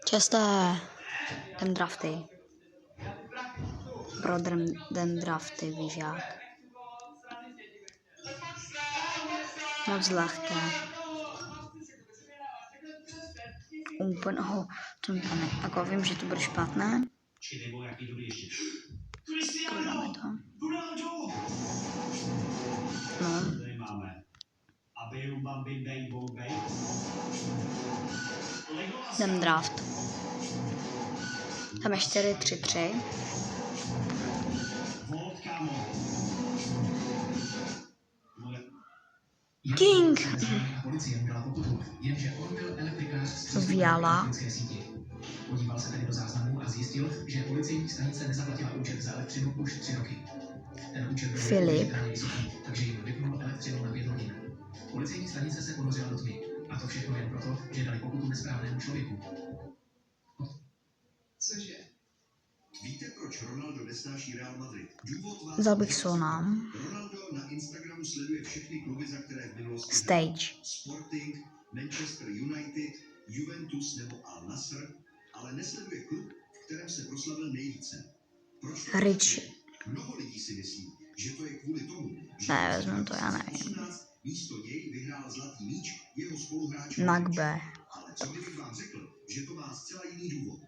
Česté. Jdem drafty. Pro den drafty, víš jak. Moc lehké. Úplně, to ne. Jako vím, že to bude špatné. Dáme to. No. Jdem draft. Tam je 4-3-3. King! Viala. Podíval se tedy do záznamů a zjistil, že policejní stanice nezaplatila účet za elektřinu už 3 roky. Ten účet byl Filip. vysoký, takže jim vypnul elektřinu na 5 hodin. Policejní stanice se ponořila do tmy. A to všechno jen proto, že dali pokutu nesprávnému člověku. Cože? Víte, proč Ronaldo nesnáší Real Madrid? Důvod vás... Vzal bych Sonám. Ronaldo na Instagramu sleduje všechny kluby, za které v minulosti Stage. Sporting, Manchester United, Juventus nebo Al Nassr, ale nesleduje klub, v kterém se proslavil nejvíce. Proč to? Rich. Mnoho lidí si myslí, že to je kvůli tomu, že Ne, vezmu to, já nevím. místo něj vyhrál zlatý míč jeho spoluhráč Nagbe. Ale co kdybych vám řekl, že to má zcela jiný důvod?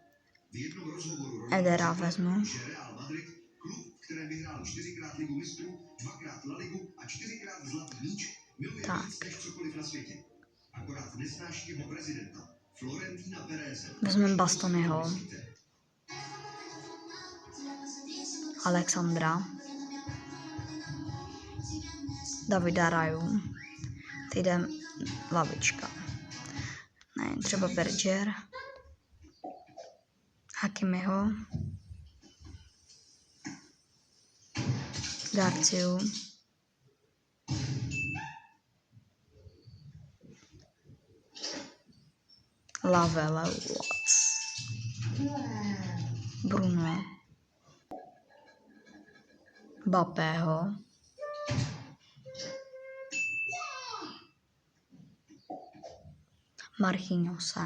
V jednom rozhovoru Edera vezmu. že Real Madrid, klub, v kterém vyhrál 4krát ligu mistrů, 2krát La Ligu a 4krát zlatý míč, miluje víc než cokoliv na světě. Akorát nesnáší jeho prezidenta, Florentina Pereze. Vezmeme Bastonyho. Alexandra. Davida Raju. Teď jdem lavička. Ne, třeba Berger. Hakimiho. Garciu. Lavelle Watts. Bruno. Bapého. Marquinhose.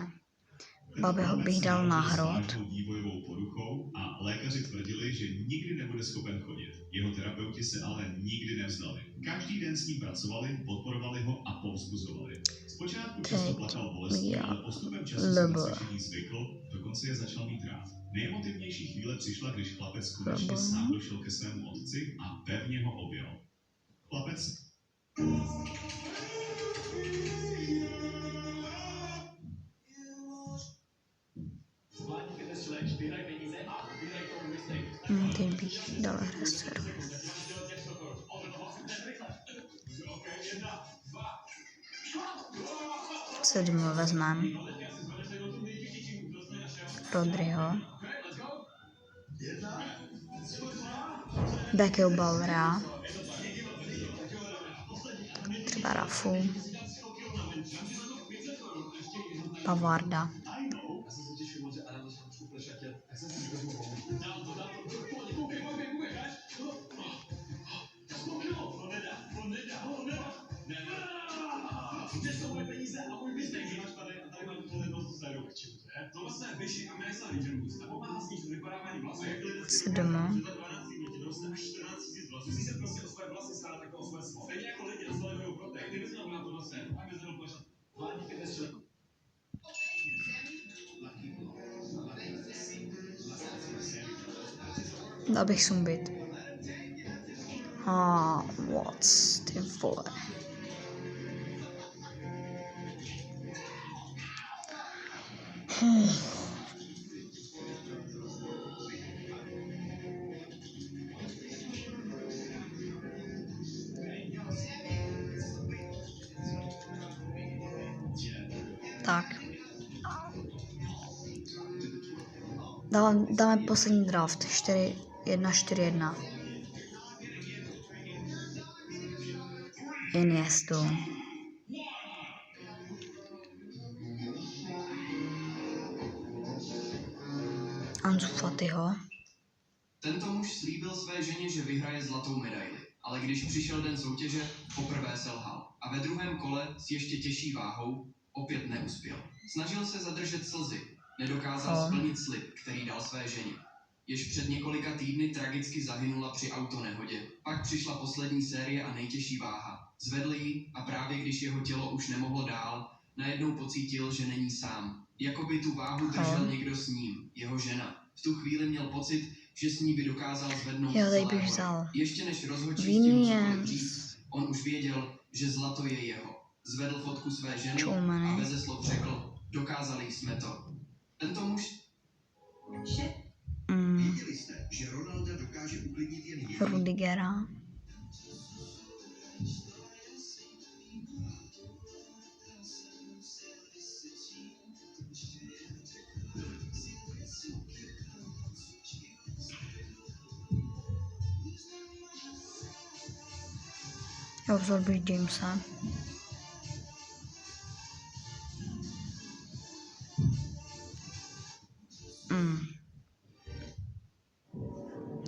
Babeho bych dal na hrot. Vývojovou poruchou a lékaři tvrdili, že nikdy nebude schopen chodit. Jeho terapeuti se ale nikdy nevzdali. Každý den s ním pracovali, podporovali ho a povzbuzovali. Zpočátku často plakal bolestí, ale postupem času se na cvičení zvykl, dokonce je začal mít rád. Nejemotivnější chvíle přišla, když chlapec konečně sám došel ke svému otci a pevně ho objal. Chlapec Teď bych dal Hresser. 7 vezmem. Rodryho. Beckyho Bauera. Třeba Rafu. Pavarda. Sedm. Dal bych Sumbit. Watts, ty vole. Tak. Dáme poslední draft. 4-1-4-1. Iniestu. Ansu Fatiho. Tento muž slíbil své ženě, že vyhraje zlatou medaili. ale když přišel den soutěže, poprvé selhal. A ve druhém kole s ještě těžší váhou opět neuspěl. Snažil se zadržet slzy, nedokázal splnit slib, který dal své ženě. Jež před několika týdny tragicky zahynula při autonehodě. Pak přišla poslední série a nejtěžší váha. Zvedl ji a právě když jeho tělo už nemohlo dál, najednou pocítil, že není sám. Jakoby tu váhu držel někdo s ním, jeho žena. V tu chvíli měl pocit, že s ní by dokázal zvednout celé hory. Ještě než rozhodčí stihl cokoliv říct, on už věděl, že zlato je jeho. Zvedl fotku své ženy a beze slov řekl, dokázali jsme to. Tento muž... Věděli jste, že Ronalda dokáže uklidnit jen jediný? Rudigera. Já vzal bych Jamesa.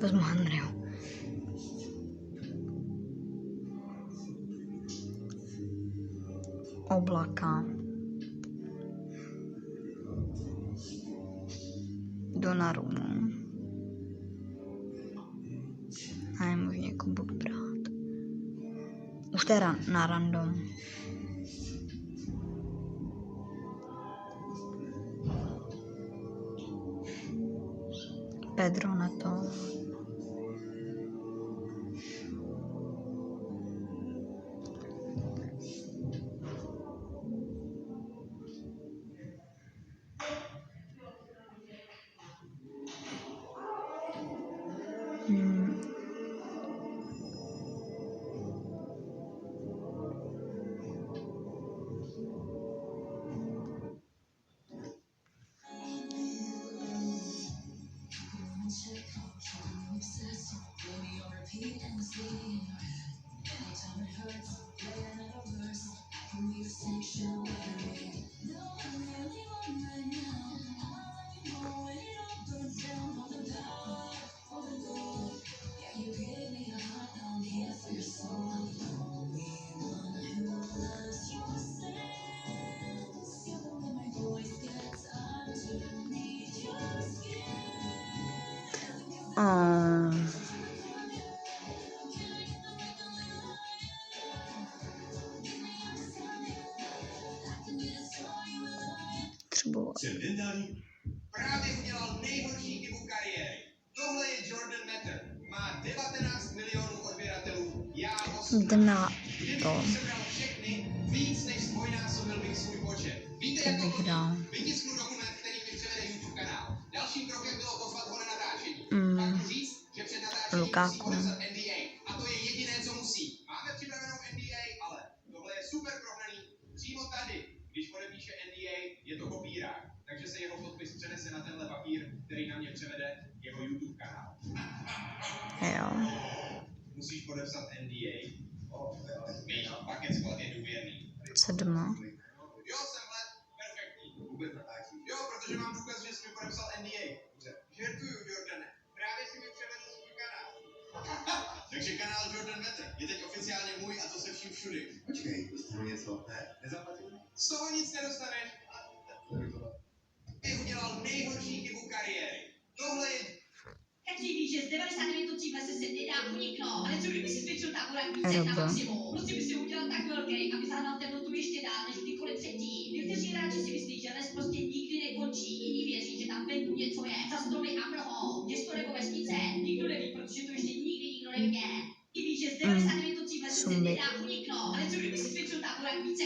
Vezmu Henryho. Oblaka. Donnarummu. A já možná někoho budu brát. Už teda na random. Pedro na to. Třeba. Právě udělal nejhorší chybu kariéry. Tohle je Jordan Matter. Má 19 milionů odběratelů. Já Na to. sebral všechny, víc než zdvojnásobil bych svůj počet. Víte, jak to dal. vytisknu dokument, který mi převede YouTube kanál. Dalším krokem bylo pozvat ho na natáčení. Pak mu říct, že před natáčením musí podepsat NDA. A to je jediné, co musí. Máme připravenou NDA, ale tohle je super prohraný. Přímo tady, když podepíše NDA, je to kopírák. Takže se jeho podpis přenese na tenhle papír, který na mě převede jeho YouTube kanál. Jo. Musíš podepsat NDA. Víš, paket splat je důvěrný. 7. Jo, jsem let, perfektní. Vůbec natáčí. Jo, protože mám důkaz, že jsi mi podepsal NDA. Dobře. Žertuju, Jordane. Právě si mi převedl svůj kanál. Takže kanál Jordan Matter je teď oficiálně můj a to se vším všudy. Počkej, dostanu něco? Ne, nezaplatím. Z toho nic nedostaneš. Ty udělal nejhorší chybu kariéry. Tohle je... Každý ví, že z 99 se nedá uniknout. Ale co kdyby si zvětšil táborák více na maximum? Prostě by si udělal tak velký, aby zahnal teplotu ještě dál než kdykoliv předtím. Někteří hráči si myslí, že les prostě nikdy nekončí. Jiní věří, že tam venku něco je. Za stromy a mlhou. Město nebo vesnice. Nikdo neví, protože to ještě nikdy nikdo neviděl. I ví, že z 99 se nedá uniknout. Ale co kdyby si zvětšil táborák více